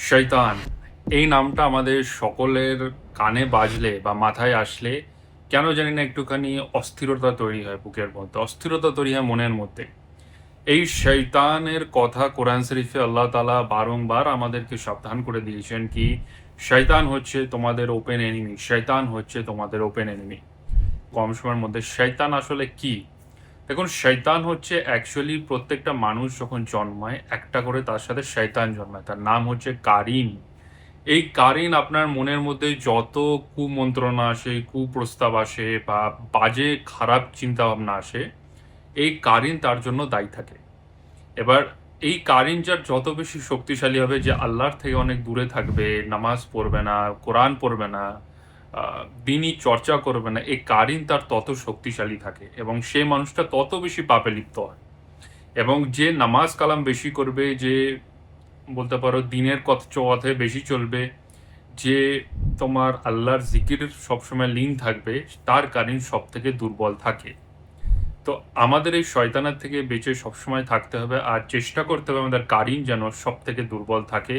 শয়তান এই নামটা আমাদের সকলের কানে বাজলে বা মাথায় আসলে কেন জানি না একটুখানি অস্থিরতা তৈরি হয় বুকের মধ্যে, অস্থিরতা তৈরি হয় মনের মধ্যে। এই শয়তানের কথা কোরআন শরীফে আল্লাহ তাআলা বারংবার আমাদেরকে সাবধান করে দিয়েছেন কি, শয়তান হচ্ছে তোমাদের ওপেন এনিমি, শয়তান হচ্ছে তোমাদের ওপেন এনিমি। কম সময়ের মধ্যে শয়তান আসলে কি? দেখুন, শয়তান হচ্ছে অ্যাকচুয়ালি প্রত্যেকটা মানুষ যখন জন্মায় একটা করে তার সাথে শয়তান জন্মায়, তার নাম হচ্ছে কারিন। এই কারিন আপনার মনের মধ্যে যত কুমন্ত্রণা আসে, কুপ্রস্তাব আসে বা বাজে খারাপ চিন্তাভাবনা আসে, এই কারিন তার জন্য দায়ী থাকে। এবার এই কারিন যার যত বেশি শক্তিশালী হবে, যে আল্লাহর থেকে অনেক দূরে থাকবে, নামাজ পড়বে না, কোরআন পড়বে না, দিনই চর্চা করবে না, এই কারিন তার তত শক্তিশালী থাকে এবং সে মানুষটা তত বেশি পাপে লিপ্ত হয়। এবং যে নামাজ কালাম বেশি করবে, যে বলতে পারো দিনের পথে বেশি চলবে, যে তোমার আল্লাহর জিকির সবসময় লীন থাকবে, তার কারিন সব থেকে দুর্বল থাকে। তো আমাদের এই শয়তানের থেকে বেঁচে সবসময় থাকতে হবে আর চেষ্টা করতে হবে আমাদের কারিন যেন সব থেকে দুর্বল থাকে।